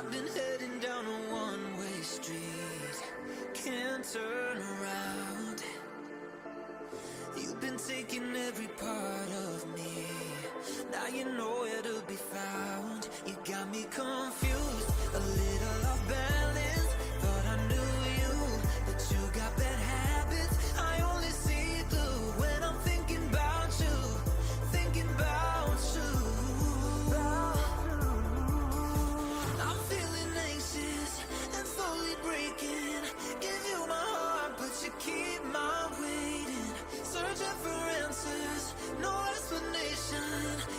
I've been heading down a one-way street, can't turn around. You've been taking every part of me, now you know where to be found. You got me confused, a little off balance. Thought I knew you, but you got bad habits. I only see blue when I'm thinking about you, thinking about you. I'm feeling anxious and slowly breaking. Give you my heart, but you keep my waiting. Searching for answers, no explanation.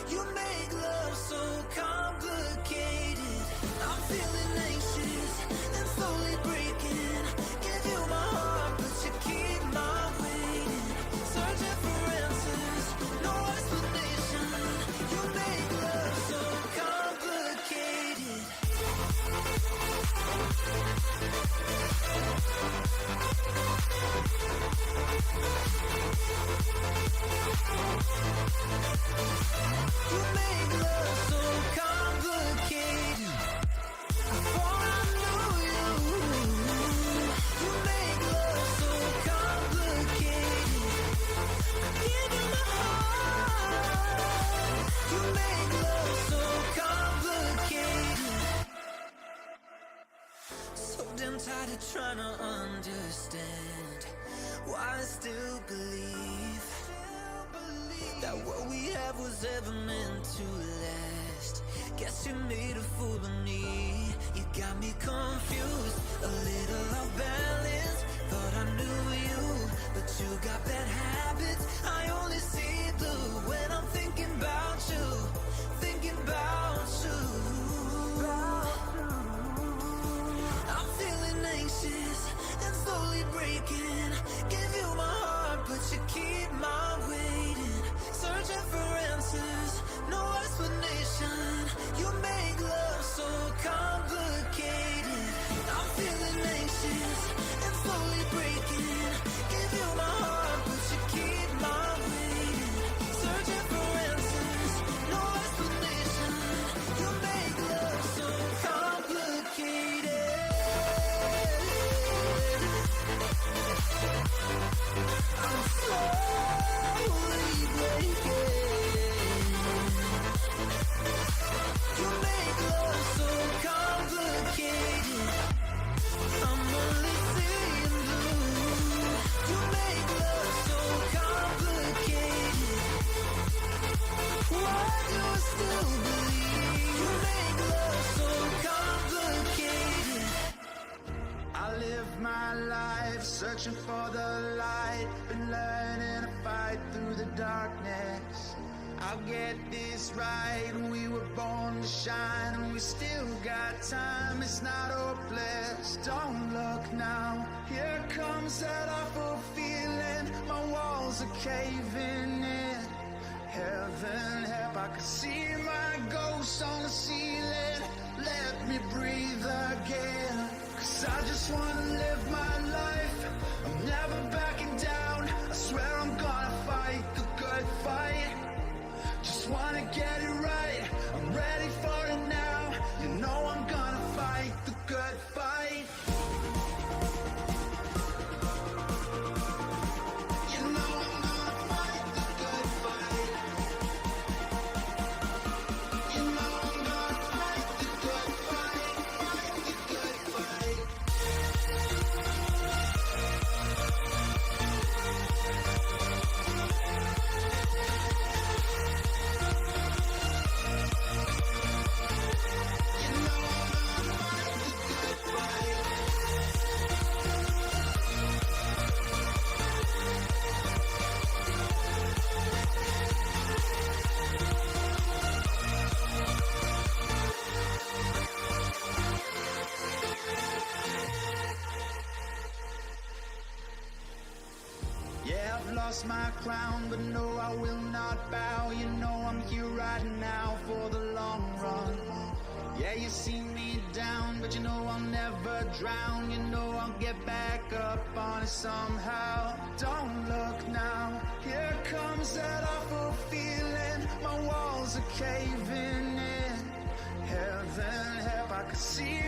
You make love so complicated. I'm feeling anxious and slowly breaking. Give you my heart, but you keep my waiting. Searching for answers, no explanation. You make love so complicated. You make love so complicated. Before I knew you, you make love so complicated. Give you my heart. You make love so complicated. So damn tired of trying to understand why I still believe that what we have was ever meant to last. Guess you made a fool of me. You got me confused, a little off balance. Thought I knew you, but you got bad habits. I only see blue when I'm thinking about you, thinking about you. I'm feeling anxious and slowly breaking. Give you my heart, but you keep my waiting. Searching for answers, no explanation. You make love so complicated. I'm feeling anxious and slowly breaking. Give you my heart, but you keep my waiting. Searching for answers, no explanation. You make love so complicated. I'm slowly breaking. You make love so complicated. I'm only seeing blue. You make love so complicated. Why do I still believe you make love so complicated? I live my life searching for the light. Been learning to fight through the darkness. I'll get this right. We were born to shine, and we still got time. It's not hopeless. Don't look now. Here comes that awful feeling. My walls are caving in. Heaven help, I can see my ghost on the ceiling. Let me breathe again, 'cause I just wanna live my life. I'm never backing down. I swear I'm gonna fight the good fight. Just wanna get it right. I'm ready for it now. You know I'm gonna fight the good fight. You know I'm gonna fight the good fight. You know I'm gonna fight the good fight. Fight the good fight. Yeah, I've lost my crown, but no, I will not bow. You know I'm here right now for the long run. Yeah, you see me down, but you know I'll never drown. You know I'll get back up on it somehow. Don't look now. Here comes that awful feeling. My walls are caving in. Heaven help, I can see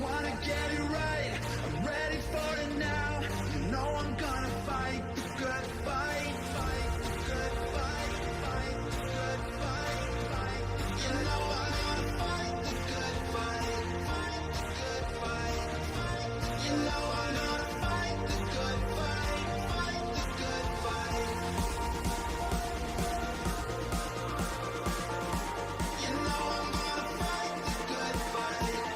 wanna get it right. I'm ready for it now. You know I'm gonna fight the good fight, fight the good fight, fight the good fight, fight. You know I'm gonna fight the good fight, fight the good fight, fight. You know I'm gonna fight the good fight, fight the good fight. You know I'm gonna fight the good fight.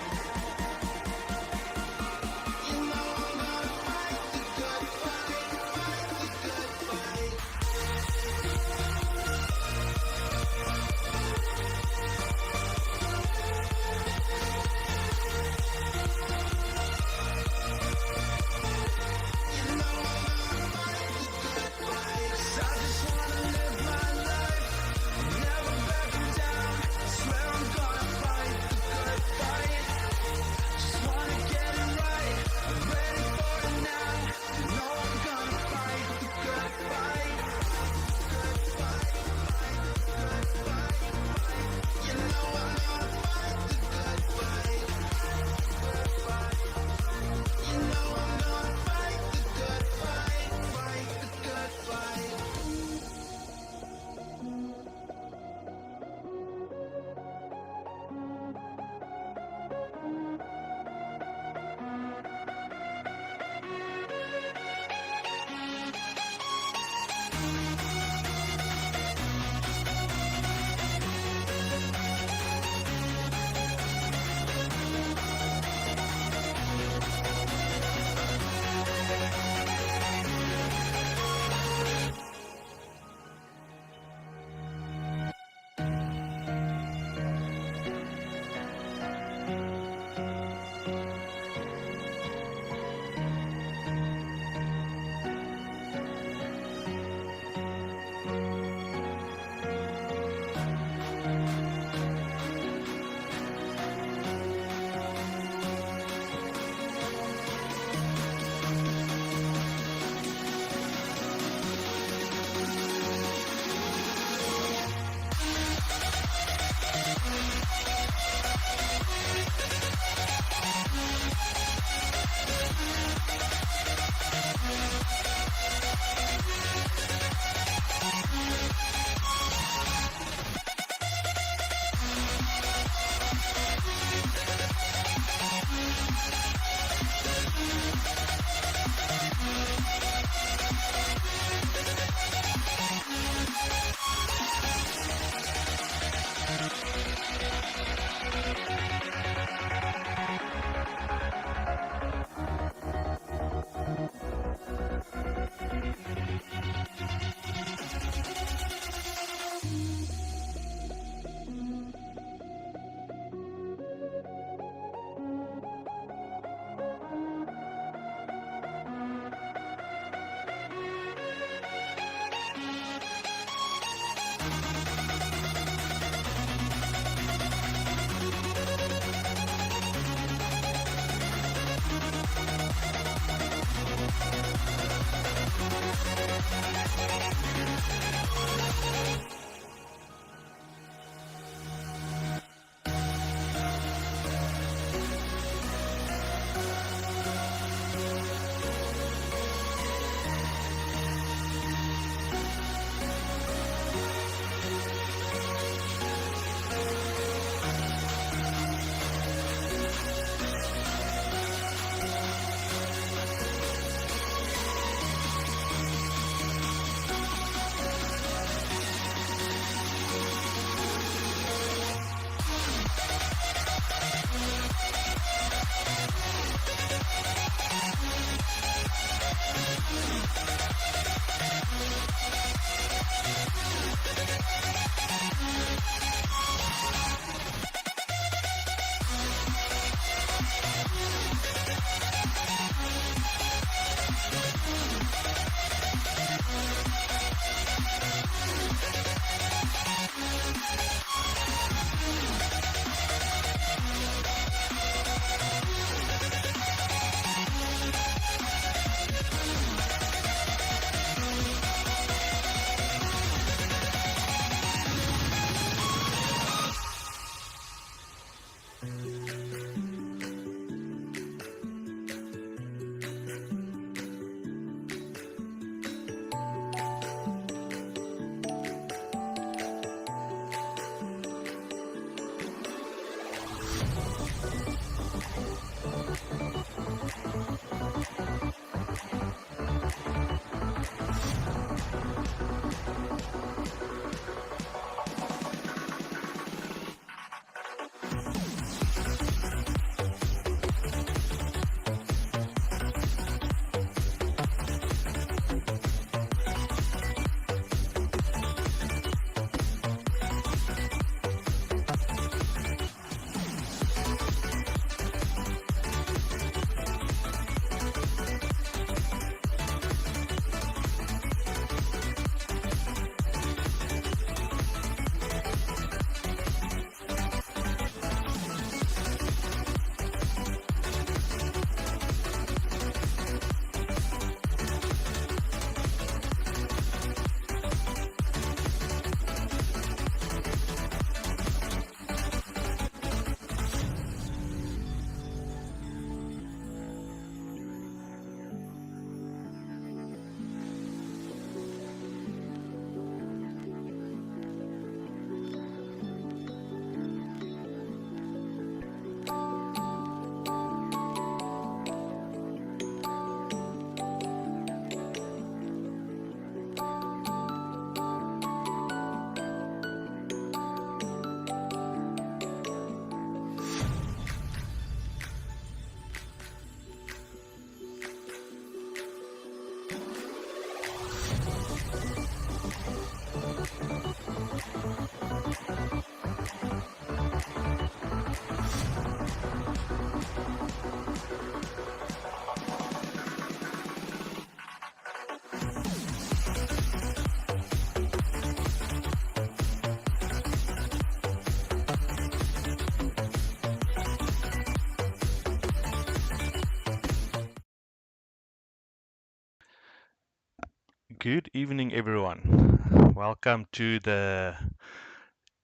Good evening, everyone. Welcome to the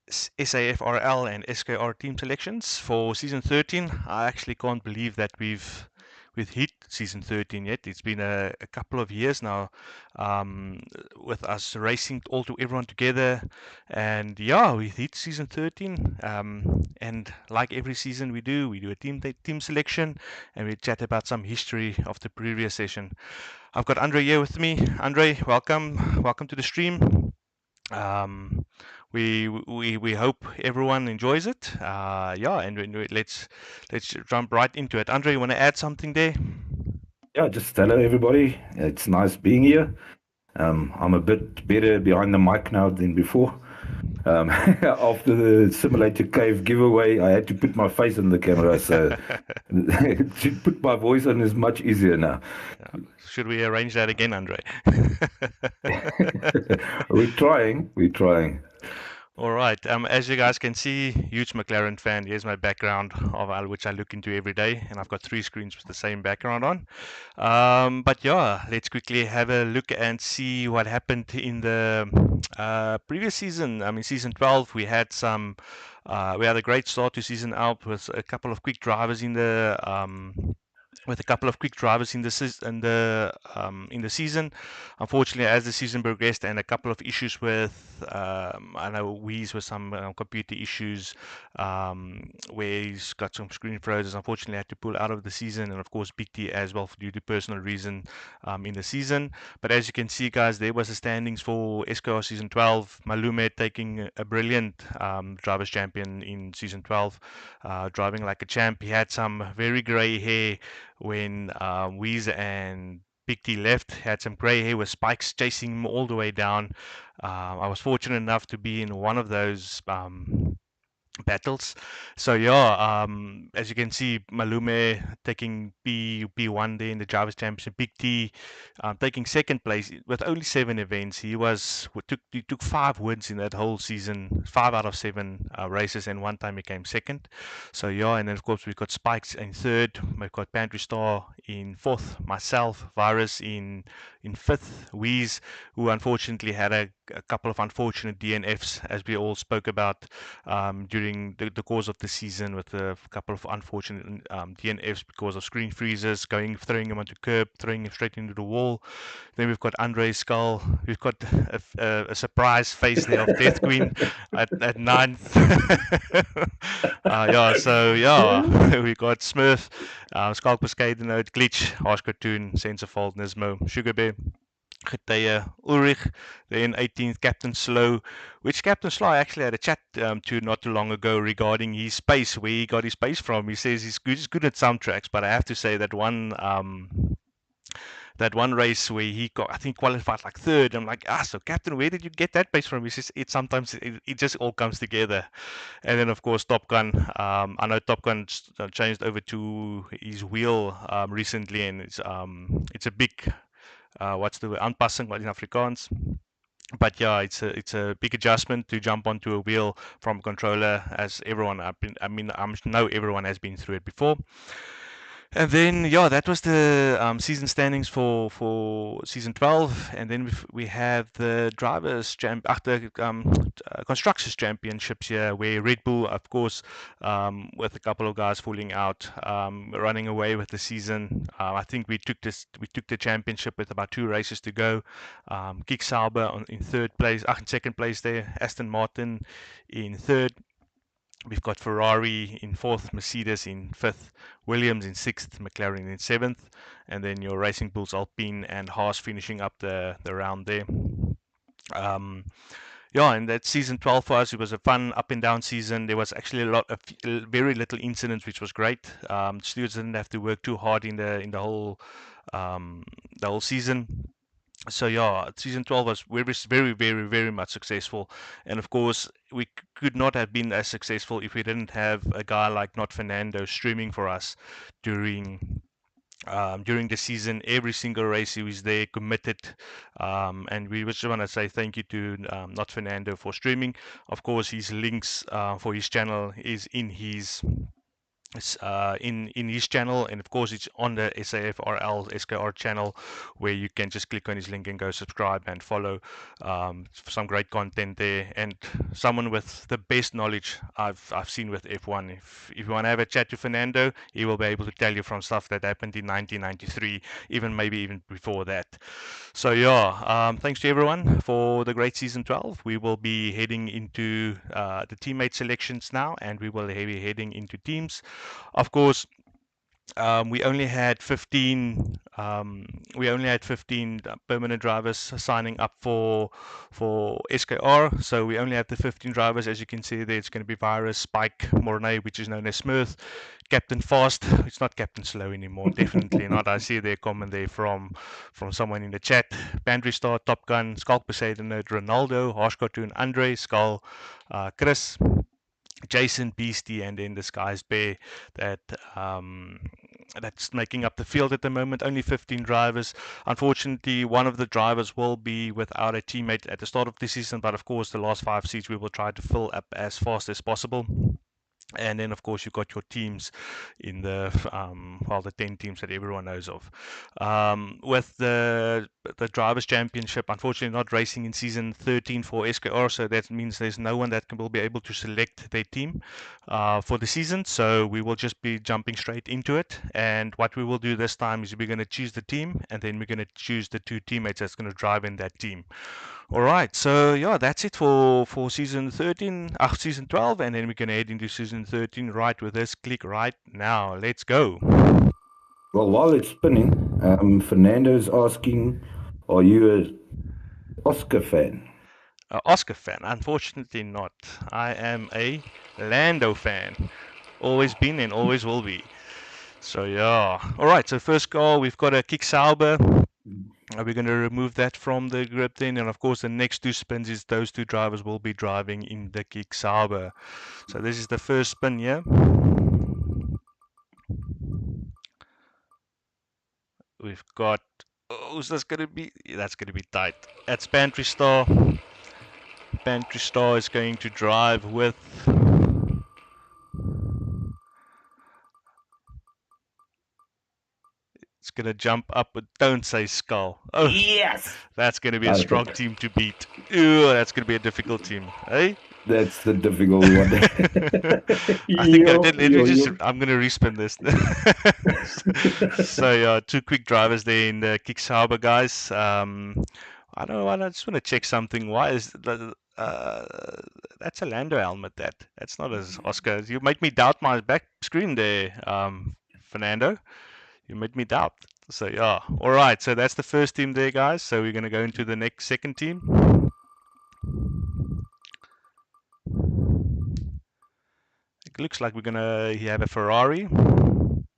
SAFRL and SKR team selections for season 13. I actually can't believe that we've hit season 13 yet. It's been a couple of years now, with us racing all to everyone together, and yeah, we hit season 13. And like every season we do a team selection, and we chat about some history of the previous session. I've got Andre here with me. Andre, welcome to the stream. Um, we hope everyone enjoys it. Yeah, and let's jump right into it. Andre, you want to add something there? Yeah, just hello everybody. It's nice being here. I'm a bit better behind the mic now than before. After the simulator cave giveaway, I had to put my face on the camera, so to put my voice on is much easier now. Should we arrange that again, Andre? We're trying. All right. As you guys can see, huge McLaren fan. Here's my background of which I look into every day, and I've got three screens with the same background on. But yeah, let's quickly have a look and see what happened in the previous season. I mean, season 12, we had a great start to season out with a couple of quick drivers in the in the season. Unfortunately, as the season progressed, and a couple of issues with I know Weeze with some computer issues, where he's got some screen freezes. Unfortunately, had to pull out of the season, and of course Big T as well due to personal reason in the season. But as you can see, guys, there was the standings for SKR season 12. Malume taking a brilliant drivers champion in season 12, driving like a champ. He had some very grey hair when Weezer and Big T left, had some grey hair with spikes chasing him all the way down. I was fortunate enough to be in one of those battles. So yeah, as you can see, Malume taking P1 there in the Drivers' Championship. Big T taking second place with only 7 events. He took 5 wins in that whole season, 5 out of 7 races, and one time he came second. So yeah, and then of course we've got Spikes in third, we've got Pantry Star in fourth, myself, Virus in fifth, Wheeze, who unfortunately had a couple of unfortunate DNFs, as we all spoke about during the course of the season, with a couple of unfortunate DNFs because of screen freezes, throwing him onto curb, throwing him straight into the wall. Then we've got Andre's skull. We've got a surprise face there of Death Queen at ninth. Yeah, so yeah, we got Smurf, Skalk Cascade Note, Glitch, Harsh Cartoon, Sense of Fault, Nismo, Sugar Bear, Geteye, Ulrich, then 18th Captain Slow, which Captain Slow I actually had a chat to not too long ago regarding his pace, where he got his pace from. He says he's good at some tracks, but I have to say that one race where he got, I think, qualified like third. I'm like, so Captain, where did you get that pace from? He says it just all comes together. And then of course Top Gun. I know Top Gun changed over to his wheel recently, and it's a big what's the word? Aanpassing in Afrikaans. But yeah, it's a big adjustment to jump onto a wheel from a controller, as I know everyone has been through it before. And then yeah, that was the season standings for season 12, and then we have the constructors championships here, where Red Bull, of course, with a couple of guys falling out, running away with the season. I think we took the championship with about 2 races to go. Kick Sauber in third place, in second place there. Aston Martin in third. We've got Ferrari in fourth, Mercedes in fifth, Williams in sixth, McLaren in seventh, and then your Racing Bulls, Alpine, and Haas finishing up the round there. Um, yeah, and that season 12 for us, it was a fun up and down season. There was actually very little incidents, which was great. Stewards didn't have to work too hard in the whole season. So yeah, season 12 was very, very, very much successful, and of course we could not have been as successful if we didn't have a guy like Not Fernando streaming for us during during the season. Every single race he was there, committed, and we just want to say thank you to Not Fernando for streaming. Of course, his links for his channel is in his in his channel, and of course it's on the SAFRL SKR channel, where you can just click on his link and go subscribe and follow. Some great content there, and someone with the best knowledge I've seen with F1. If you want to have a chat to Fernando, he will be able to tell you from stuff that happened in 1993, maybe even before that. So yeah, thanks to everyone for the great season 12. We will be heading into the teammate selections now, and we will be heading into teams. Of course, we only had 15. We only had 15 permanent drivers signing up for SKR. So we only have the 15 drivers. As you can see there, it's going to be Virus, Spike, Mornay, which is known as Smith, Captain Fast. It's not Captain Slow anymore. Definitely not. I see their comment there from someone in the chat. Pantry Star, Top Gun, Skulk Poseidon, Ronaldo, Harsh Cartoon, Andre, Skull, Chris, Jason, Beastie, and then the Skies Bear that that's making up the field at the moment. Only 15 drivers. Unfortunately, one of the drivers will be without a teammate at the start of the season, but of course the last 5 seats we will try to fill up as fast as possible. And then, of course, you've got your teams in the the 10 teams that everyone knows of. With the drivers' championship, unfortunately, not racing in season 13 for SKR, so that means there's no one that will be able to select their team for the season. So we will just be jumping straight into it. And what we will do this time is we're going to choose the team, and then we're going to choose the 2 teammates that's going to drive in that team. All right, so yeah, that's it for season 13, season 12, and then we can head into season 13 right with this. Click right now. Let's go. Well, while it's spinning, Fernando's asking, are you a Oscar fan? Oscar fan? Unfortunately not. I am a Lando fan. Always been and always will be. So yeah. All right, so first car, we've got a Kick Sauber. We're going to remove that from the grid then, and of course the next 2 spins is those 2 drivers will be driving in the Kick Sauber. So this is the first spin here. We've got, who's this going to be? That's going to be tight. That's Pantry Star. Pantry Star is going to drive with, it's going to jump up, but don't say Skull. Oh, yes! That's going to be a strong team to beat. Ooh, that's going to be a difficult team. Hey? That's the difficult one. I think I did. I'm going to respin this. So yeah, 2 quick drivers there in the Kick Sauber, guys. I don't know. I just want to check something. Why is that's a Lando helmet? That's not as Oscar. You made me doubt my back screen there, Fernando. You made me doubt. So yeah. All right. So that's the first team there, guys. So we're going to go into the second team. It looks like we're going to have a Ferrari.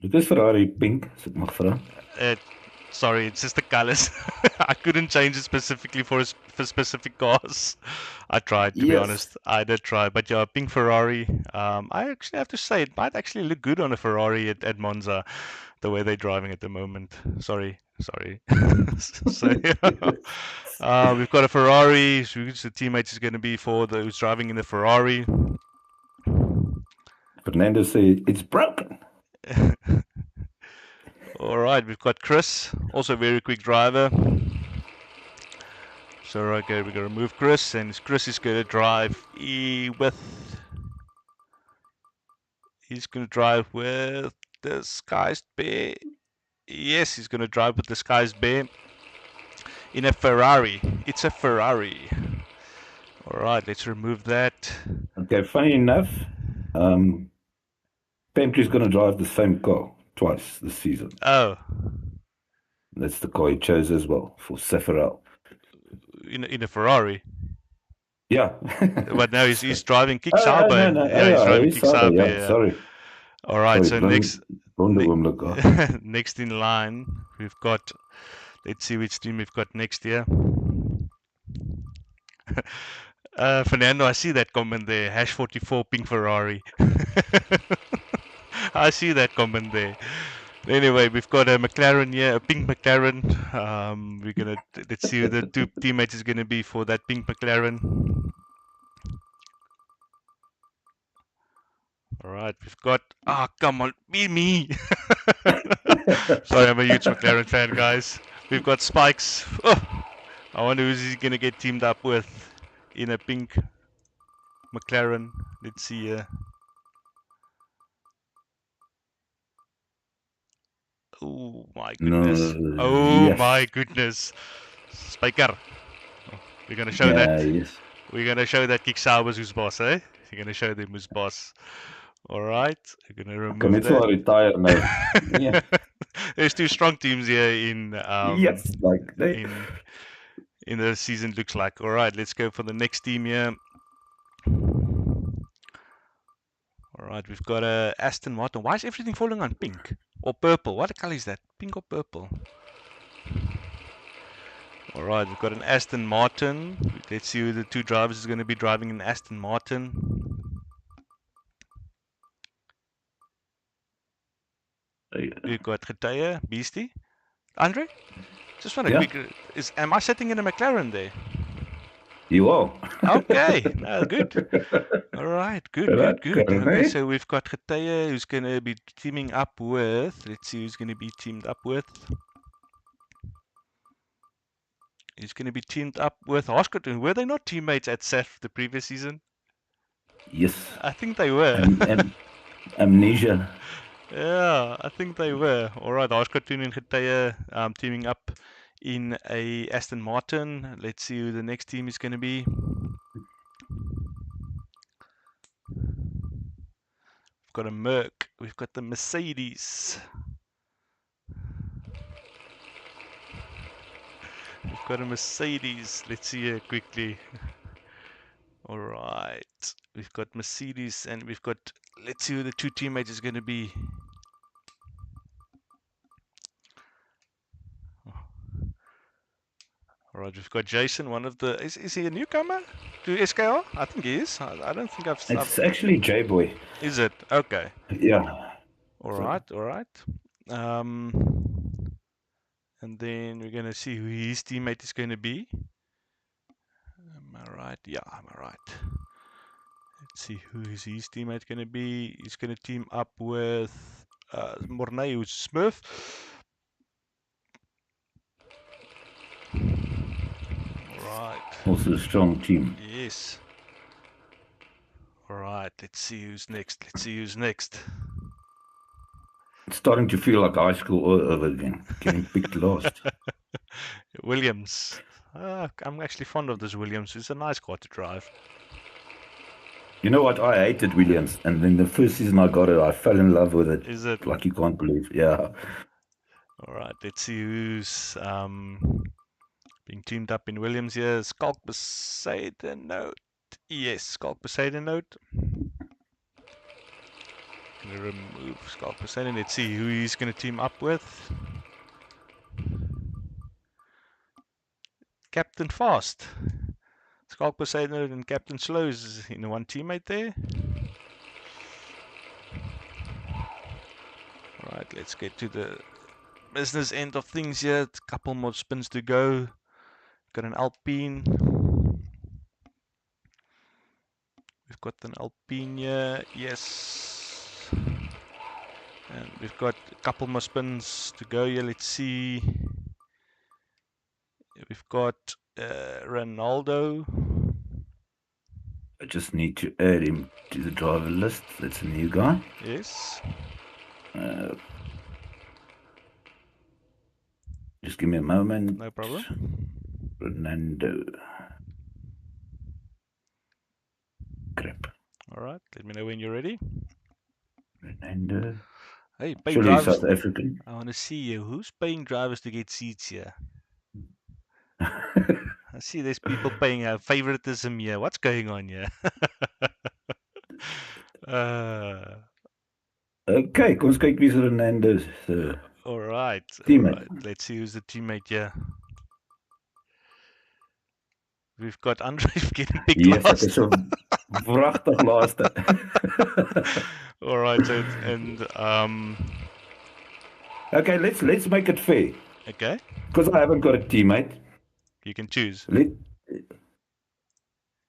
Dit is Ferrari pink, as ek mag vra. Sorry, it's just the colors. I couldn't change it specifically for specific cars. I tried, to be honest. I did try, but yeah, pink Ferrari. I actually have to say it might actually look good on a Ferrari at Monza, the way they're driving at the moment. Sorry. So yeah. We've got a Ferrari. Which the teammate is going to be for who's driving in the Ferrari. Fernando said it's broken. All right, we've got Chris, also a very quick driver. So okay, we're going to remove Chris, and Chris is going to drive he's going to drive with the Skies Bear. Yes, he's going to drive with the Skies Bear in a Ferrari. It's a Ferrari. All right, let's remove that. Okay, funny enough, Pantry's going to drive the same car twice this season. Oh. That's the car he chose as well for SAFRL. In a Ferrari? Yeah. But now he's driving Kick Sauber. No. Yeah, he's driving Kick Sauber. Yeah. Sorry. All right, sorry, so next in line, we've got, let's see which team we've got next year. Fernando, I see that comment there. #44 pink Ferrari. I see that comment there. Anyway, we've got a McLaren here, a pink McLaren. We're gonna let's see who the 2 teammates is gonna be for that pink McLaren. All right, we've got. Ah, come on, be me. Sorry, I'm a huge McLaren fan, guys. We've got Spikes. Oh, I wonder who's he gonna get teamed up with in a pink McLaren. Let's see here. Oh my goodness. No, Oh my yes. goodness. Spiker. Oh, we're gonna show that. Yeah, yes. We're gonna show that Kick Sauber's who's boss, eh? We're gonna show them who's boss. All right. We're gonna Kan remove net so that. retire nou. Yeah. There's two strong teams here Yes, like they. in the season, looks like. All right, let's go for the next team here. All right, we've got a Aston Martin. Why is everything falling on pink or purple? What color is that? Pink or purple? All right, we've got an Aston Martin. Let's see who the two drivers is going to be driving an Aston Martin. We've got Geteye, Beastie. Andre, just want a Yeah. quick. Am I sitting in a McLaren there? You are. Okay, no, good. All right, good. Okay, so we've got Geteye who's going to be teaming up with. Let's see who's going to be teamed up with. He's going to be teamed up with Hoskert. Were they not teammates at SAF the previous season? Yes. I think they were. Amnesia. Yeah, I think they were. All right, Hoskert and Geteye teaming up in a Aston Martin. Let's see who the next team is going to be. We've got a Merc. We've got the Mercedes. We've got a Mercedes. Let's see here quickly. All right. We've got Mercedes and we've got, let's see who the two teammates is going to be. All right, we've got Jason, one of the, is he a newcomer to SKR? I think he is. I don't think It's actually J-Boy. Is it? Okay. Yeah. All right. And then we're going to see who his teammate is going to be. Am I right? Yeah, am I right? Let's see who is his teammate going to be. He's going to team up with Mornay, who's Smurf. Right. Also a strong team. Yes. All right. Let's see who's next. It's starting to feel like high school all over again. Getting picked last. Williams. I'm actually fond of this Williams. It's a nice car to drive. You know what? I hated Williams, and then the first season I got it, I fell in love with it. Is it? Like you can't believe. Yeah. All right. Let's see who's being teamed up in Williams here. Skulk Poseidon Note. Yes, Skulk Poseidon Note. Gonna remove Skulk Poseidon. Let's see who he's gonna team up with. Captain Fast. Skulk Poseidon and Captain Slow is in one teammate there. Alright, let's get to the business end of things here. A couple more spins to go. Got an Alpine. We've got an Alpine here. Yes. And we've got a couple more spins to go here. Let's see. We've got Ronaldo. I just need to add him to the driver list. That's a new guy. Yes. Just give me a moment. No problem. Fernando. Crap. Alright, let me know when you're ready. Fernando. Hey, paying Surely drivers. South African. I want to see you. Who's paying drivers to get seats here? I see there's people paying favoritism here. What's going on here? Okay, kom ons kyk wie's Fernando se Alright. teammate. Let's see who's the teammate here. We've got Andre getting picked Yes, last. ek is so wragtig laaste. Alright, so Okay, let's make it fair. okay. Because I haven't got a teammate. You can choose.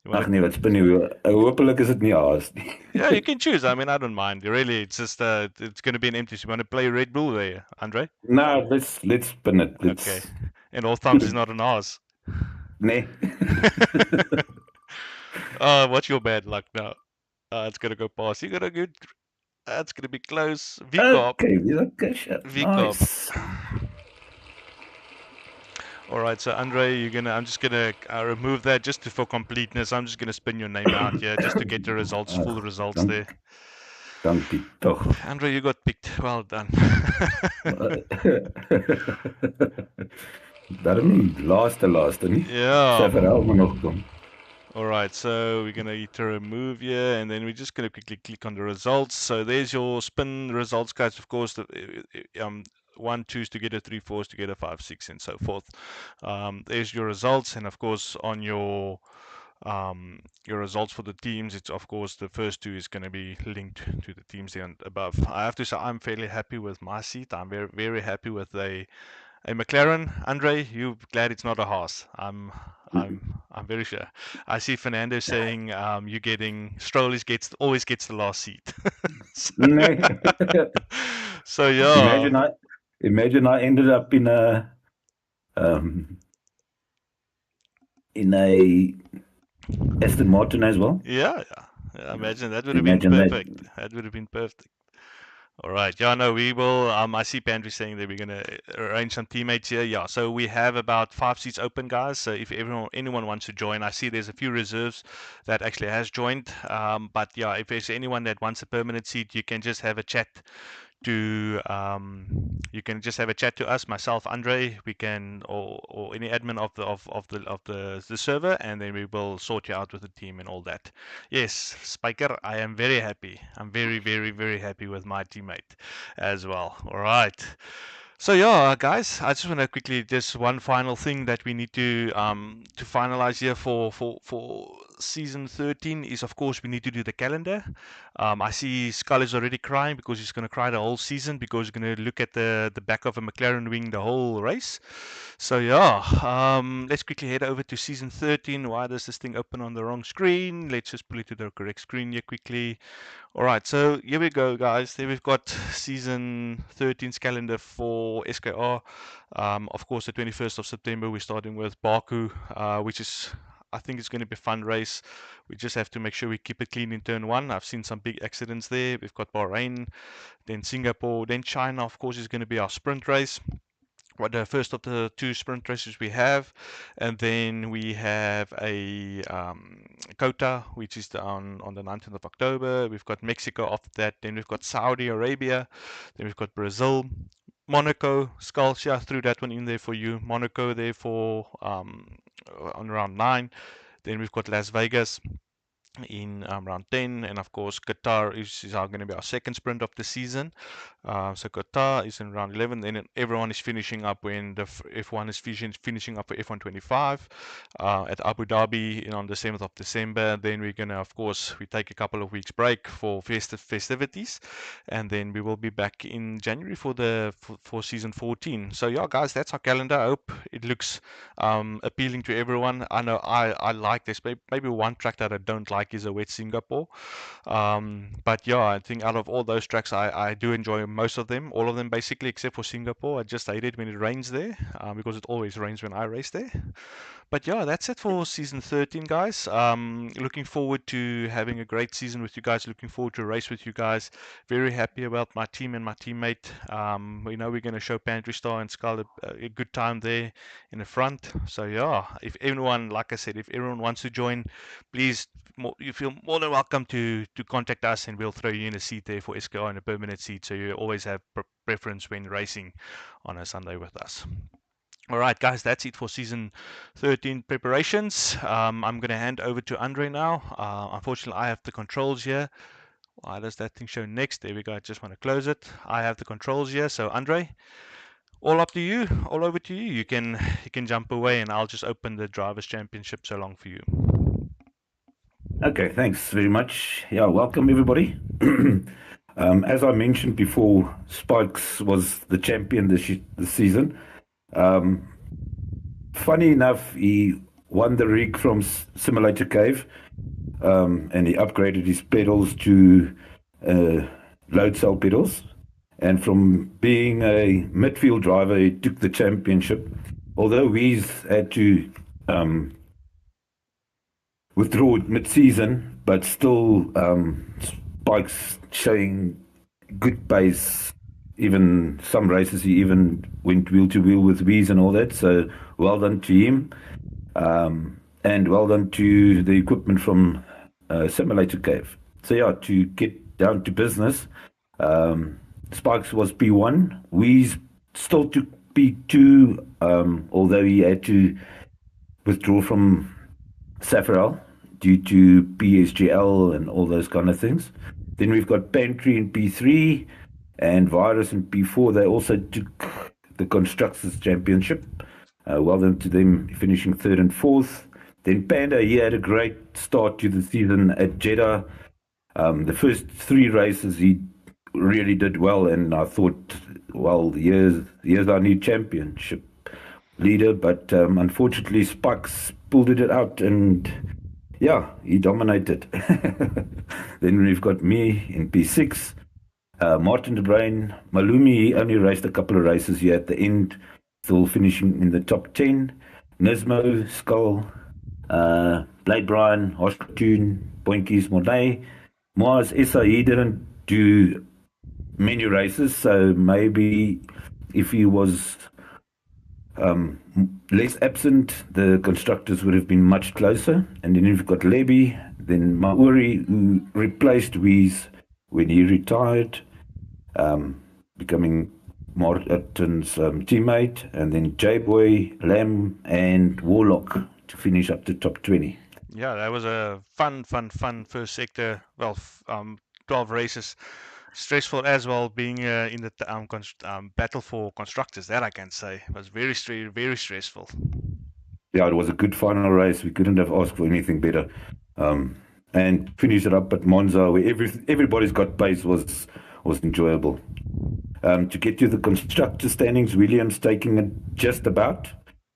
You want Ag nee, wat spin jy? Hoopelik is dit nie haas nie. Yeah, you can choose. I mean, I don't mind. Really, it's just it's going to be an empty. So you want to play Red Bull there, Andre? No, let's spin it. Okay. Let's And all thumbs is not an ours. nee. What's your bad luck now? It's gonna go past. You got a good. That's gonna be close. Okay, shit. V-Corp. Nice. All right, so Andre, I'm just gonna remove that just for completeness. I'm just gonna spin your name out here just to get the results, full results there. Dankie tog. Andre, you got picked. Well done. Daarom laaste nie. Yeah. SAFRL moet nog kom. All right, so we're going to need to remove here, and then we're just going to quickly click on the results. So there's your spin results, guys. Of course, 1 2s together, 3 4s together, 5 6, and so forth. There's your results, and of course on your results for the teams, it's of course the first two is going to be linked to the teams there above. I have to say I'm fairly happy with my seat. I'm very, very happy with a McLaren. Andre, you glad it's not a Haas? I'm very sure. I see Fernando saying you getting Stroll always gets the last seat. Nee. So yeah. Imagine I ended up in a Aston Martin as well. Yeah. Imagine that would have been perfect. That would have been perfect. All right. Yeah, no, we will. I see Pandry saying that we're going to arrange some teammates here. Yeah, so we have about 5 seats open, guys. So if anyone wants to join, I see there's a few reserves that actually has joined. But yeah, if there's anyone that wants a permanent seat, you can just have a chat to us, myself, Andre. We can or any admin of the server, and then we will sort you out with the team and all that. Yes, Spiker, I am very happy. I'm very, very, very happy with my teammate as well. All right. So yeah, guys, I just want to quickly just one final thing that we need to finalize here for season 13 is, of course, we need to do the calendar. I see Skull is already crying because he's going to cry the whole season because he's going to look at the back of a McLaren wing the whole race. So yeah, let's quickly head over to season 13. Why does this thing open on the wrong screen? Let's just pull it to the correct screen here quickly. All right, so here we go, guys. There we've got season 13's calendar for SKR. Of course, the 21st of September, we're starting with Baku, which is, I think it's going to be a fun race. We just have to make sure we keep it clean in turn 1. I've seen some big accidents there. We've got Bahrain, then Singapore, then China, of course, is going to be our sprint race. The first of the 2 sprint races we have, and then we have a Kota, which is on the 19th of October. We've got Mexico after that, then we've got Saudi Arabia, then we've got Brazil, Monaco, Sculpture, threw that one in there for you. Monaco there for on round 9, then we've got Las Vegas in round 10, and of course Qatar is going to be our second sprint of the season. So Qatar is in round 11, then everyone is finishing up when the F1 is finishing up for F1 25 at Abu Dhabi on the 7th of December. Then we're going to, of course, we take a couple of weeks break for festivities, and then we will be back in January for season 14. So yeah, guys, that's our calendar. I hope it looks appealing to everyone. I know I like this. Maybe one track that I don't like is a wet Singapore, but yeah, I think out of all those tracks I do enjoy most of them, all of them basically, except for Singapore. I just hate it when it rains there because it always rains when I race there. But yeah, that's it for season 13, guys. Looking forward to having a great season with you guys. Looking forward to a race with you guys. Very happy about my team and my teammate. We know we're going to show Pantry Star and Skull a good time there in the front. So yeah, if everyone, like I said, if everyone wants to join, please, you feel more than welcome to contact us, and we'll throw you in a seat there for SKR in a permanent seat, so you always have preference when racing on a Sunday with us. All right, guys, that's it for season 13 preparations. I'm going to hand over to Andre now. Unfortunately, I have the controls here. Why does that thing show next? There we go. I just want to close it. I have the controls here. So Andre, all up to you. All over to you. You can jump away, and I'll just open the Drivers' Championship so long for you. Okay, thanks very much. Yeah, welcome everybody. As I mentioned before, Spikes was the champion this season. Funny enough, he won the rig from Simulator Cave, and he upgraded his pedals to load cell pedals. And from being a midfield driver, he took the championship. Although Weeze had to withdraw mid-season, but still Spike's showing good pace. Even some races he even went wheel to wheel with Weeze and all that. So well done to him, and well done to the equipment from Simulator Cave. So yeah, to get down to business, Spikes was P1. Weeze still took P2, although he had to withdraw from SAFRL due to PSGL and all those kind of things. Then we've got Pantry in P3 and Virus in P4. They also took the Constructors Championship. Well done to them, finishing third and fourth. Then Panda, he had a great start to the season at Jeddah. The first three races he really did well, and I thought, well, here's our new championship leader. But unfortunately, Spikes pulled it out, and yeah, he dominated. Then we've got me in P6. Martin de Bruin, Malumi, he only raced a couple of races here at the end, still finishing in the top 10. Nismo, Skull, Blade Brian, Hosh Cartoon, Boinkies, Monet. Mars, Issa, he didn't do many races, so maybe if he was less absent, the constructors would have been much closer. And then you've got Lebi, then Mauri, who replaced Weeze when he retired, becoming Martin's teammate, and then J-Boy, Lamb, and Warlock to finish up the top 20. Yeah, that was a fun first sector. Well, 12 races. Stressful as well, being in the battle for constructors. That I can say it was very stressful. Yeah, it was a good final race. We couldn't have asked for anything better. And finish it up at Monza, where everybody's got pace, was enjoyable. To get to the constructor standings, Williams taking it just about.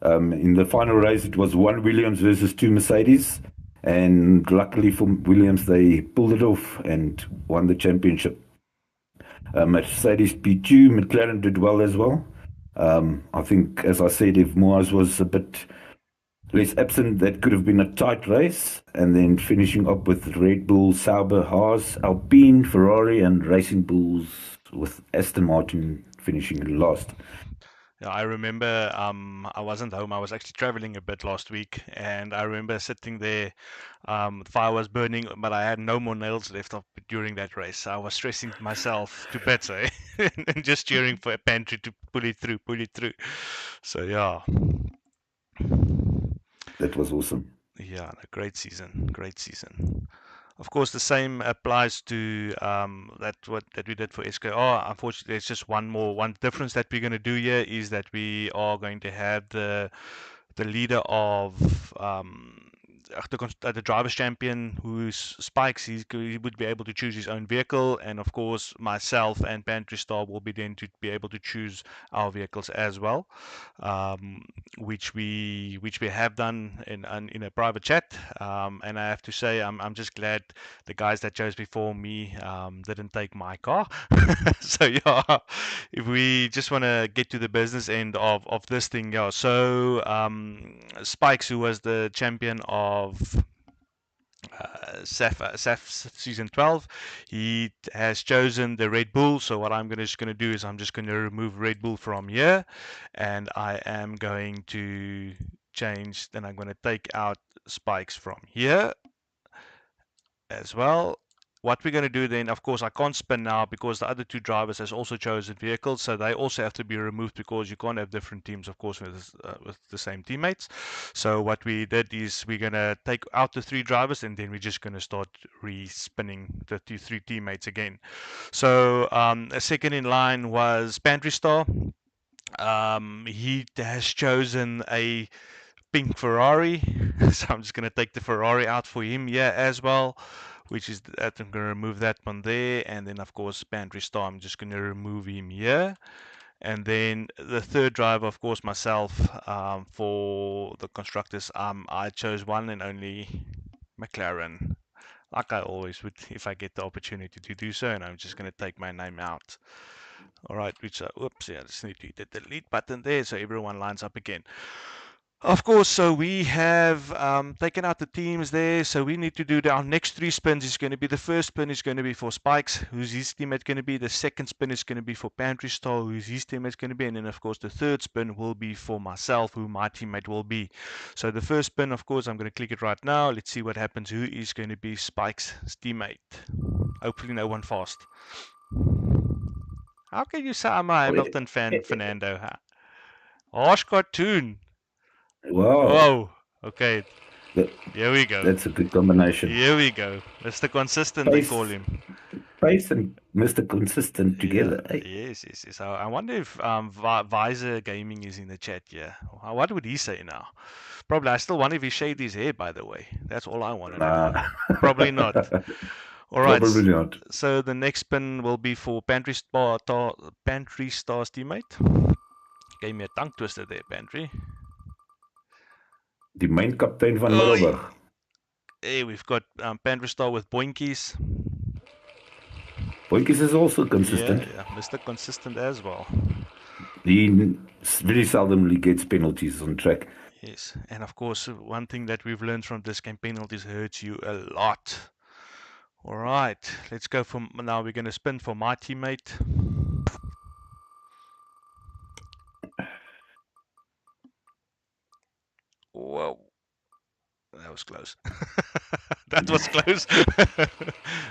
In the final race, it was one Williams versus two Mercedes. And luckily for Williams, they pulled it off and won the championship. Mercedes P2, McLaren did well as well. I think, as I said, if Moaz was a bit less absent, that could have been a tight race. And then finishing up with Red Bull, Sauber, Haas, Alpine, Ferrari, and Racing Bulls, with Aston Martin finishing last. Yeah, I remember I wasn't home. I was actually traveling a bit last week, and I remember sitting there. The fire was burning, but I had no more nails left of during that race. I was stressing myself to bits, eh? And just cheering for a Pantry to pull it through. So yeah. That was awesome. Yeah, a great season. Of course, the same applies to that we did for SKR. Unfortunately, there's just one difference that we're going to do here is that we are going to have the leader of the drivers champion, who's Spikes. He would be able to choose his own vehicle, and of course myself and Pantry Star will be then to be able to choose our vehicles as well, which we have done in a private chat. And I have to say I'm just glad the guys that chose before me didn't take my car. So yeah, if we just want to get to the business end of this thing, yeah. So Spikes, who was the champion of SAF season 12, he has chosen the Red Bull. So what I'm just going to do is I'm just going to remove Red Bull from here, and I am going to change. Then I'm going to take out Spikes from here as well. What we're going to do then, of course, I can't spin now because the other two drivers has also chosen vehicles, so they also have to be removed because you can't have different teams, of course, with the same teammates. So what we did is we're going to take out the three drivers, and then we're just going to start re-spinning the three teammates again. So a second in line was Pantry Star. He has chosen a pink Ferrari, so I'm just going to take the Ferrari out for him here as well, which is that I'm going to remove that one there, and then of course Pantry Star, I'm just going to remove him here, And then the third driver, of course, myself, for the constructors, I chose one and only McLaren, like I always would if I get the opportunity to do so, and I'm just going to take my name out. All right, which, oops, yeah, I just need to hit the delete button there so everyone lines up again. Of course, so we have taken out the teams there, so we need to do our next 3 spins. Is going to be the first spin is going to be for Spikes, who's his teammate going to be. The second spin is going to be for Pantry Star, who's his teammate going to be. And then, of course, the third spin will be for myself, who my teammate will be. So the first spin, of course, I'm going to click it right now. Let's see what happens. Who is going to be Spikes' teammate? Hopefully no one fast. How can you say I'm a Hamilton fan, Fernando? Huh? Harsh cartoon. Wow. Whoa. Okay. Here we go. That's a good combination. Here we go. Mr. Consistent, they call him. Pace and Mr. Consistent together. Yeah. Hey? Yes. I wonder if Visor Gaming is in the chat here. What would he say now? Probably. I still wonder if he shaved his hair, by the way. That's all I want to know. Probably not. All right. Probably not. So the next spin will be for Pantry Star's teammate. Gave me a tongue twister there, Pantry. Die main kaptein van Middelburg. Hey, we've got Pantry Star with Boinkies. Boinkies is also consistent. Yeah, Mr. Consistent as well. He very seldomly gets penalties on track. Yes, and of course, one thing that we've learned from this game, penalties hurt you a lot. All right, let's go for now. We're going to spin for my teammate. Whoa, that was close. That was close.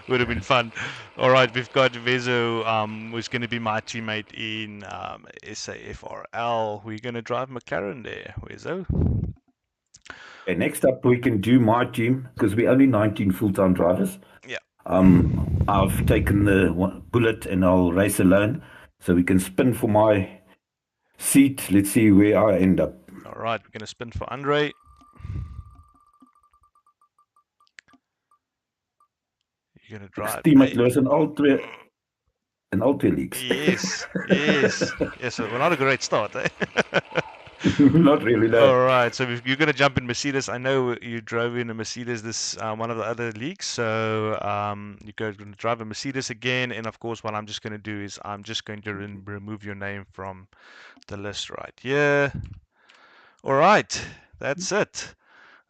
Would have been fun. All right, we've got Vezo, who's going to be my teammate in SAFRL. We're going to drive McLaren there, Vezo. Okay, next up, we can do my team because we're only 19 full-time drivers. Yeah. I've taken the bullet and I'll race alone, so we can spin for my seat. Let's see where I end up. All right, we're going to spin for Andre. You're going to drive. Teammate Lewis and all three leagues. Yes. So we're not a great start, eh? Not really, no. All right, so you're going to jump in Mercedes. I know you drove in a Mercedes this one of the other leagues, so you're going to drive a Mercedes again. And of course, what I'm just going to do is I'm just going to remove your name from the list right here. All right, that's it.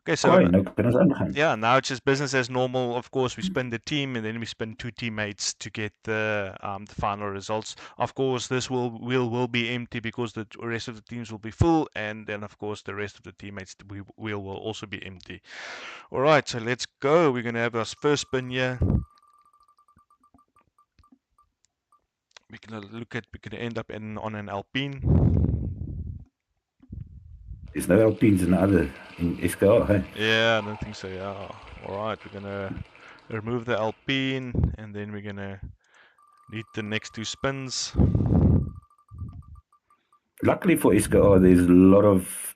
Okay, so yeah, now it's just business as normal. Of course, we spin the team, and then we spin 2 teammates to get the final results. Of course, this will be empty because the rest of the teams will be full, and then of course the rest of the teammates will also be empty. All right, so let's go. We're gonna have our first spin here. We're gonna end up on an Alpine. There's no Alpines in SKR, hey? Yeah, I don't think so, yeah. Alright, we're gonna remove the Alpine, and then we're gonna need the next 2 spins. Luckily for SKR, there's a lot of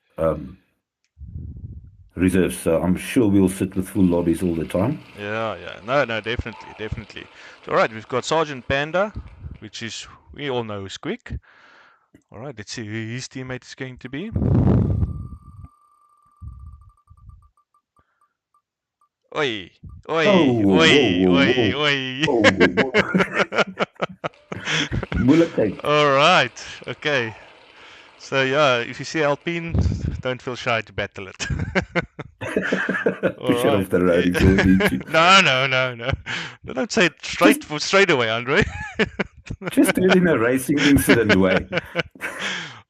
reserves, so I'm sure we'll sit with full lobbies all the time. Yeah. No, definitely. So, alright, we've got Sergeant Panda, which is, we all know is quick. Alright, let's see who his teammate is going to be. Oi. All right. Okay. So yeah, if you see Alpine, don't feel shy to battle it. Push it off the road. No. Don't say it straight away, Andre. Just do it in a racing incident way.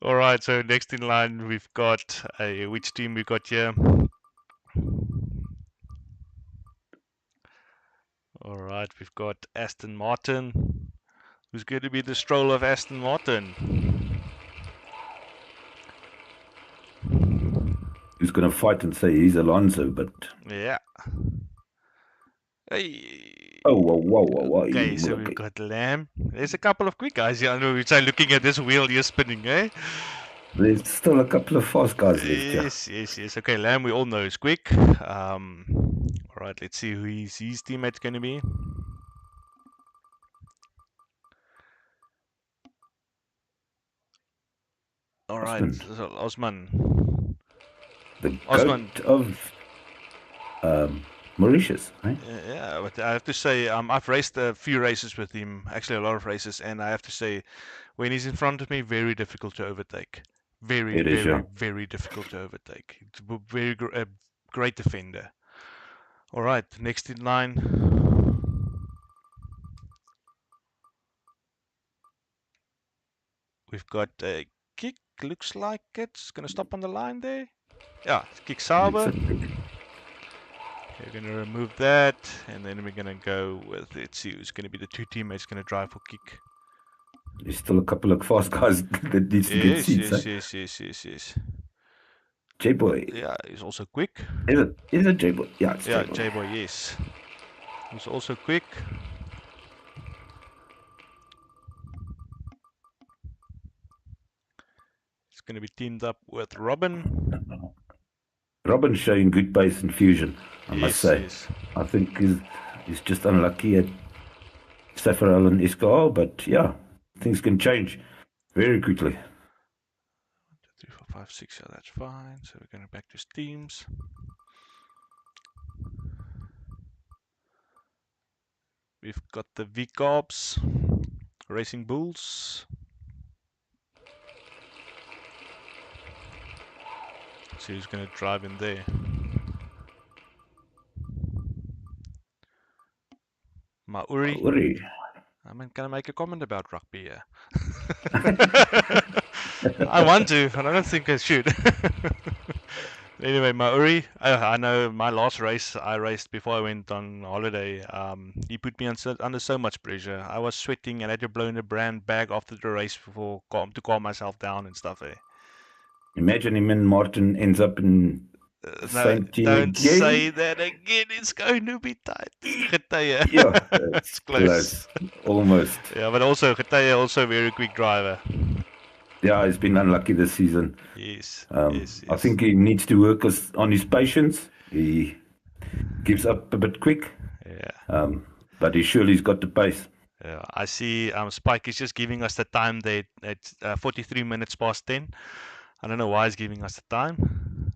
All right. So next in line, we've got which team we got here? All right, we've got Aston Martin. Who's going to be the stroll of Aston Martin? Who's going to fight and say he's Alonso, but... Yeah. Hey. Oh, whoa. Okay, so we've got Lamb. There's a couple of quick guys here. I know which are looking at this wheel you're spinning, eh? There's still a couple of fast guys left. Yes. Okay, Lamb, we all know is quick. All right, let's see who his teammate's going to be. All right, Osman, so Osman. the Osman. goat of Mauritius, right? Yeah, but I have to say, I've raced a few races with him, actually a lot of races, and I have to say, when he's in front of me, very difficult to overtake. Very, It is, very, yeah. very difficult to overtake. It's a great defender. All right, next in line. We've got a kick, looks like it's going to stop on the line there. Yeah, kick Sauber. We're going to remove that, and then we're going to go with, let's see, who's going to be the two teammates going to drive for kick. There's still a couple of fast guys that needs to get Yes, seats, yes, eh? yes. J-Boy. Yeah, he's also quick. Is it J-Boy? Yeah, it's Yeah, J-Boy. J-Boy, yes. He's also quick. It's going to be teamed up with Robin. Robin's showing good pace and fusion, I must Yes, say. yes. I think he's just unlucky at SAFRL and SKR, but yeah, things can change very quickly. 1, 2, 3, 4, 5, 6. Yeah, that's fine. So we're going back to teams. We've got the V-Carbs, Racing Bulls. See who's going to drive in there. Mauri. Uri. I'm going to make a comment about rugby here. I want to, but I don't think I should. Anyway, Mauri, I know my last race I raced before I went on holiday, he put me under so much pressure. I was sweating and had to blow in a brand bag after the race to calm myself down and stuff. Imagine him and Martin ends up in the No, same team don't again. say that again. It's going to be tight. Geteye. Yeah, It's close. Almost. Yeah, but also Geteye, also a very quick driver. Yeah, he's been unlucky this season. Yes, yes. I think he needs to work on his patience. He gives up a bit quick. Yeah. But he surely's got the pace. Yeah, I see Spike is just giving us the time there at 43 minutes past 10. I don't know why he's giving us the time.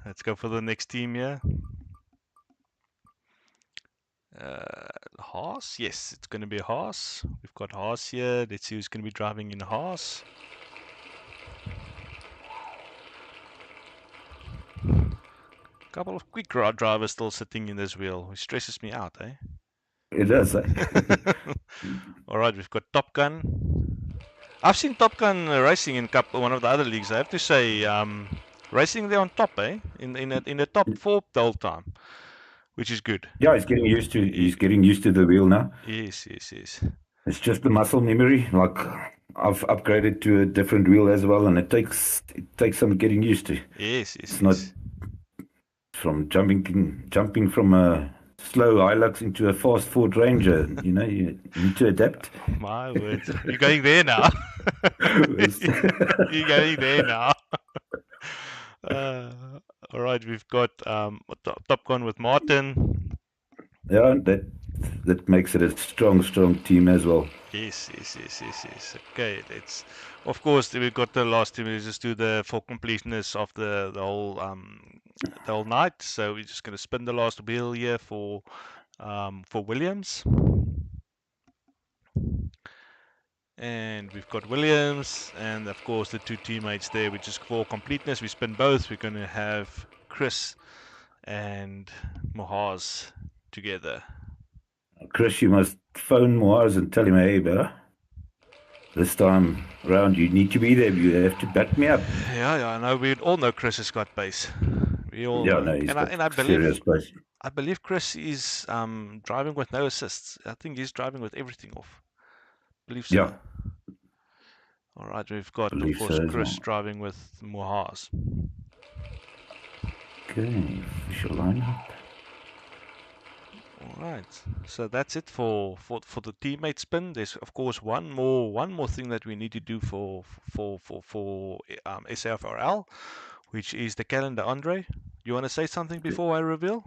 Let's go for the next team here. Haas, yes, it's going to be Haas. We've got Haas here. Let's see who's going to be driving in Haas. Couple of quick drivers still sitting in this wheel. It stresses me out, eh? It does, eh? All right, we've got Top Gun. I've seen Top Gun racing in one of the other leagues. I have to say, racing there on top, eh? In the top 4 the whole time, which is good. Yeah, he's getting used to the wheel now. Yes. It's just the muscle memory. Like I've upgraded to a different wheel as well, and it takes some getting used to. Yes. It's not from jumping from a slow Hilux into a fast Ford Ranger. You need to adapt. My word, you're going there now. You're going there now. All right, we've got Top Gun with Martin. Yeah, that makes it a strong team as well. Yes. Okay, of course we've got the last team. Let's just do the for completeness of the whole night. So we're just going to spin the last wheel here for Williams. And we've got Williams and of course the two teammates there, which is for completeness. We spin both. We're going to have Chris and Mohaz together. Chris, you must phone Mohaz and tell him, hey, brother, this time round you need to be there. You have to back me up. Yeah, I know. We all know Chris has got pace. We all know. No, he's got I serious pace. I believe Chris is driving with no assists. I think he's driving with everything off. I believe so. Yeah. All right, we've got, of course, Chris driving with Mohaz. Okay, official lineup. All right, so that's it for the teammate spin. There's of course one more thing that we need to do for SAFRL, which is the calendar. Andre, you want to say something before I reveal?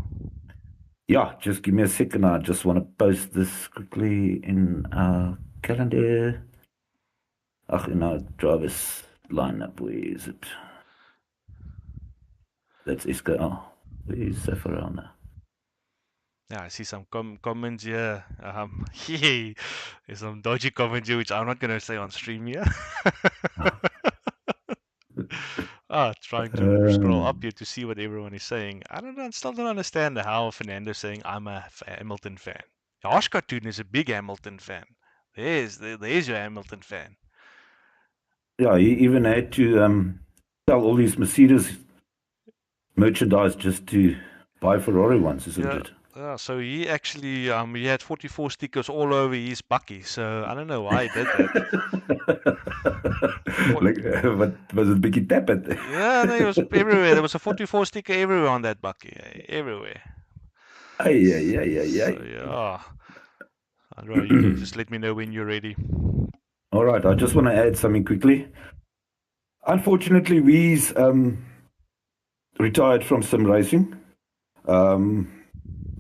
Yeah, just give me a second. I just want to post this quickly in our calendar. in our drivers lineup, where is it? That's SKR. Where is SAFRL now? Yeah, I see some comments here. There's some dodgy comments here, which I'm not going to say on stream here. Trying to scroll up here to see what everyone is saying. I don't know, still don't understand how Fernando's saying I'm a Hamilton fan. Josh Cartoon is a big Hamilton fan. There's your Hamilton fan. Yeah, he even had to sell all his Mercedes merchandise just to buy Ferrari ones, isn't it? Yeah, so he actually he had 44 stickers all over his bucky. So I don't know why he did that. What was it, Biggie Tappet? Yeah, no, it was everywhere. There was a 44 sticker everywhere on that bucky, everywhere. So, yeah. Andrea, you can just let me know when you're ready. All right, I just want to add something quickly. Unfortunately, we's retired from sim racing.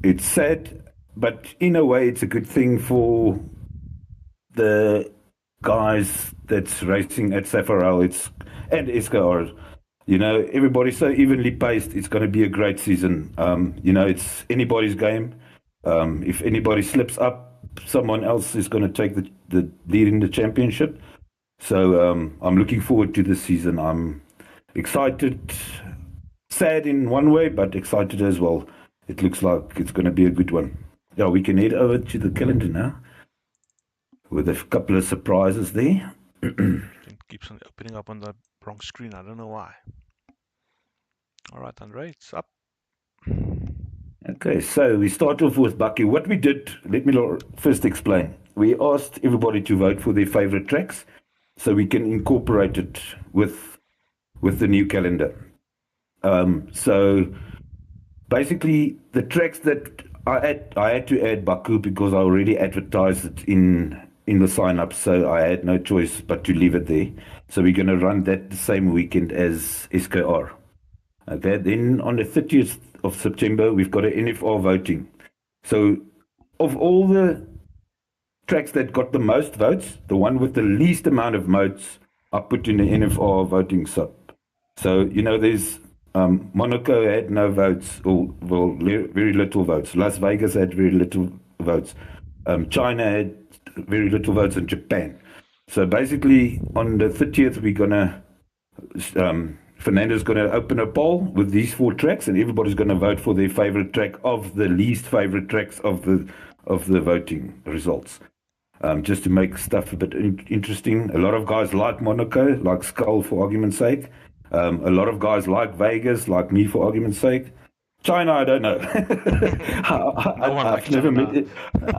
It's sad, but in a way, it's a good thing for the guys that's racing at SAFRL and SKR. Everybody's so evenly paced. It's going to be a great season. It's anybody's game. If anybody slips up, someone else is going to take the lead in the championship. So I'm looking forward to this season. I'm excited, sad in one way, but excited as well. It looks like it's going to be a good one. Yeah, we can head over to the calendar now with a couple of surprises there. It keeps on opening up on the wrong screen. I don't know why. All right, Andre, it's up. Okay, so we start off with Bucky. What we did, let me first explain. We asked everybody to vote for their favorite tracks so we can incorporate it with the new calendar. So basically, the tracks that I had to add Baku because I already advertised it in the sign-up, so I had no choice but to leave it there. So we're going to run that the same weekend as SKR. Okay, then on the 30th of September, we've got an NFR voting. So of all the tracks that got the most votes, the one with the least amount of votes are put in the NFR voting sub. So, there's Monaco had no votes, or very little votes. Las Vegas had very little votes. China had very little votes, and Japan. So basically, on the 30th, we're gonna Fernando's going to open a poll with these 4 tracks, and everybody's going to vote for their favorite track of the least favorite tracks of the voting results. Just to make stuff a bit interesting. A lot of guys like Monaco, like Skull, for argument's sake. A lot of guys like Vegas, like me, for argument's sake. China, I don't know.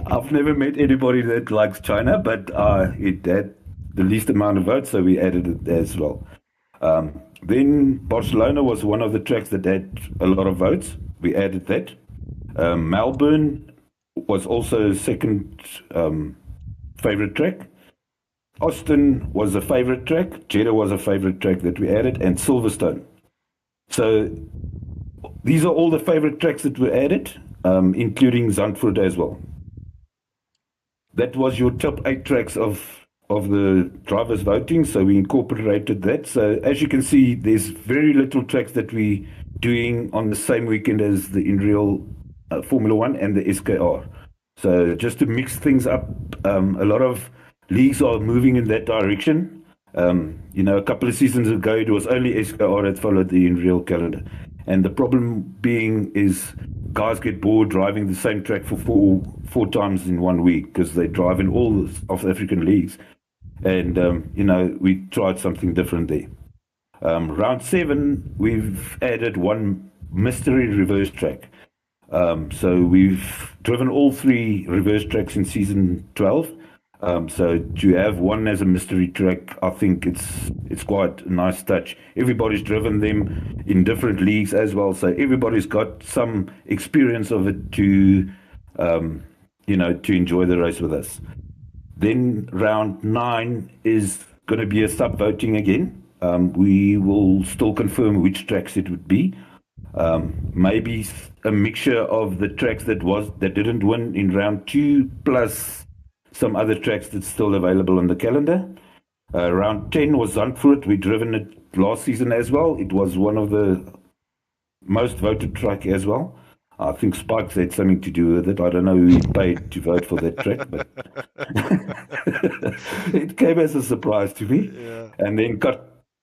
I've never met anybody that likes China, but it had the least amount of votes, so we added it as well. Then Barcelona was one of the tracks that had a lot of votes. We added that. Melbourne was also second favorite track. Austin was a favorite track. Jeddah was a favorite track that we added, and Silverstone. So these are all the favorite tracks that were added, including Zandvoort as well. That was your top 8 tracks of the drivers voting, so we incorporated that. So as you can see, there's very little tracks that we're doing on the same weekend as the InReal Formula One and the SKR. So just to mix things up, a lot of leagues are moving in that direction. A couple of seasons ago, it was only SKR that followed the InReal calendar. And the problem being is guys get bored driving the same track for four times in 1 week because they drive in all South African leagues. And, we tried something different there. Round 7, we've added one mystery reverse track. So we've driven all 3 reverse tracks in season 12. So to have one as a mystery track, I think it's quite a nice touch. Everybody's driven them in different leagues as well, so everybody's got some experience of it to enjoy the race with us. Then round 9 is going to be a sub-voting again. We will still confirm which tracks it would be. Maybe a mixture of the tracks that didn't win in round 2 plus some other tracks that's still available on the calendar. Round 10 was Zandvoort. We driven it last season as well. It was one of the most voted track as well. I think Spikes had something to do with it. I don't know who he paid to vote for that track, but it came as a surprise to me. Yeah. And then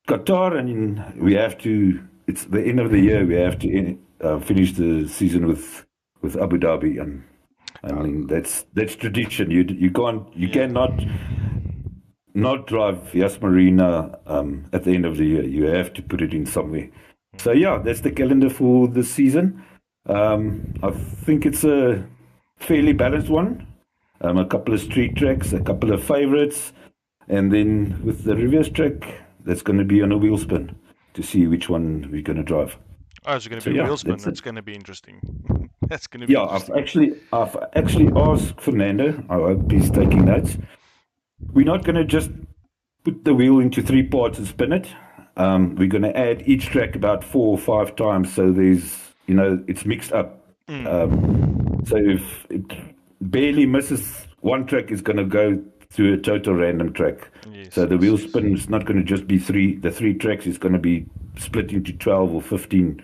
Qatar, and we have to. It's the end of the year. We have to finish the season with Abu Dhabi, and I mean that's tradition. You cannot not drive Yas Marina at the end of the year. You have to put it in somewhere. So yeah, that's the calendar for this season. I think it's a fairly balanced one. A couple of street tracks, a couple of favorites, and then with the reverse track, that's going to be on a wheel spin to see which one we're going to drive. Oh, it's going to be a wheel spin. That's going to be interesting. That's going to be interesting. I've actually asked Fernando. I hope he's taking notes. We're not going to just put the wheel into 3 parts and spin it. We're going to add each track about 4 or 5 times, so there's, it's mixed up. So if it barely misses one track, is going to go through a total random track. Yes, so the wheel spin is not going to just be the 3 tracks is going to be split into 12 or 15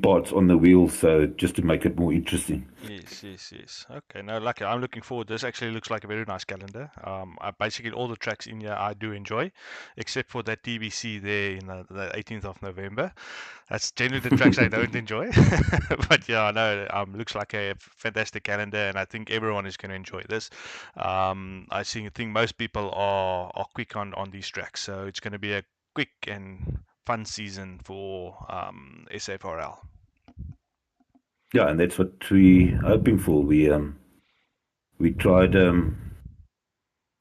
parts on the wheel, so just to make it more interesting. Yes. Okay, no, lucky. I'm looking forward. This actually looks like a very nice calendar. Basically all the tracks in here I do enjoy, except for that TBC there in the 18th of November. That's generally the tracks I don't enjoy. But yeah, no, looks like a fantastic calendar, and I think everyone is going to enjoy this. I think most people are quick on these tracks, so it's going to be a quick and fun season for SAFRL. Yeah, and that's what we're hoping for. We tried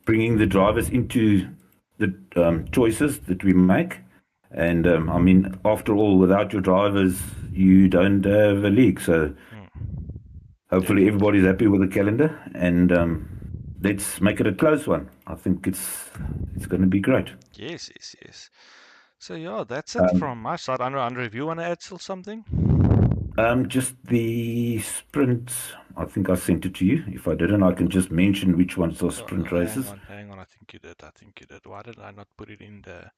bringing the drivers into the choices that we make, and I mean, after all, without your drivers, you don't have a league. So hopefully everybody's happy with the calendar, and let's make it a close one. I think it's going to be great. Yes. So yeah, that's it from my side. Andre, if you want to add still something? Just the sprint. I think I sent it to you. If I didn't, I can just mention which ones are sprint races. Hang on. I think you did. Why did I not put it in there?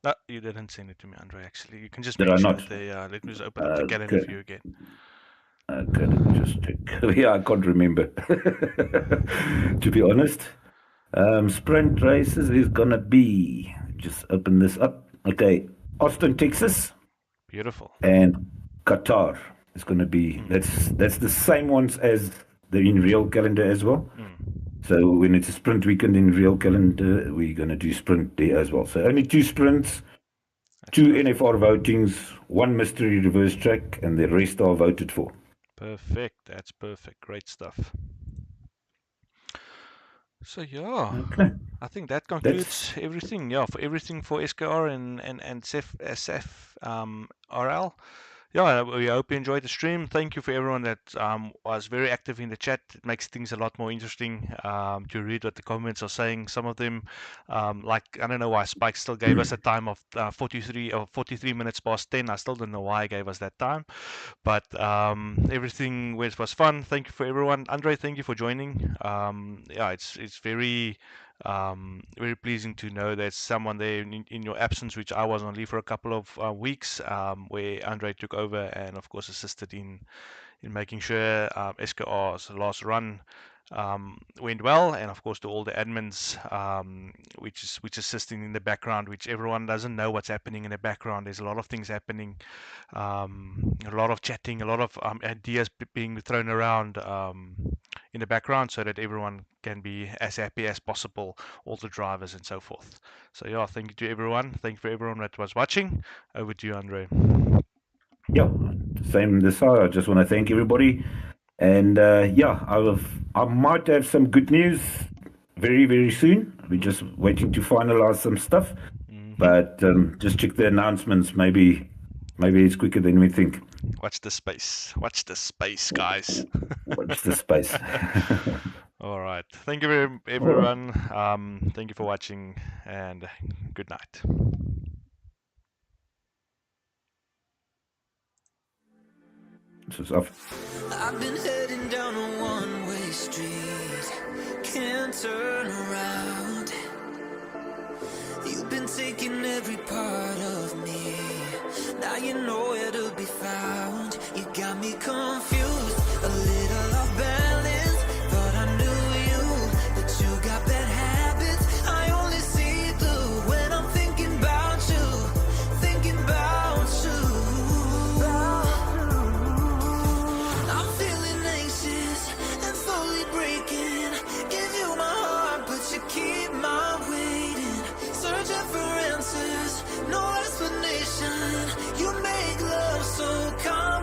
No, you didn't send it to me, Andre. Actually, you can just mention it there. Let me just open up the calendar for you again. Okay, let me just check. Yeah, I can't remember. To be honest, sprint races is gonna be. Just open this up. Okay, Austin, Texas. Beautiful. And Qatar is going to be. That's the same ones as the in real calendar as well. So when it's a sprint weekend in real calendar, we're going to do sprint there as well. So only 2 sprints, 2 NFR votings, 1 mystery reverse track, and the rest are voted for. Perfect. That's perfect. Great stuff. So yeah, okay. I think that concludes everything. Yeah, for everything for SKR and SAFRL. Yeah, we hope you enjoyed the stream. Thank you for everyone that was very active in the chat. It makes things a lot more interesting to read what the comments are saying. Some of them, like, I don't know why Spike still gave us a time of 43 minutes past 10. I still don't know why he gave us that time. But everything was fun. Thank you for everyone. Andre, thank you for joining. Yeah, it's very pleasing to know there's someone there in your absence, which I was on leave for a couple of weeks, where Andre took over and of course assisted in making sure SKR's last run went well, and of course to all the admins which assisting in the background, which everyone doesn't know what's happening in the background. There's a lot of things happening, a lot of chatting, a lot of ideas being thrown around in the background, so that everyone can be as happy as possible, all the drivers and so forth. So yeah, thank you to everyone. Thank you for everyone that was watching. Over to you, Andre. Yeah, same this side. I just want to thank everybody. And yeah, I might have some good news very, very soon. We're just waiting to finalize some stuff. But just check the announcements. Maybe it's quicker than we think. Watch the space. Watch the space, guys. Watch the space. All right. Thank you, everyone. Thank you for watching, and good night. I've been heading down a one-way street, can't turn around. been taking every part of me. Now you know where to be found. You got me confused, a little off balance. Thought I knew you, but you got bad habits. I only see blue when I'm thinking about you, thinking about you. I'm feeling anxious and slowly breaking. Give you my heart, but you keep my waiting. Searching for answers, no explanation. You make love so complicated.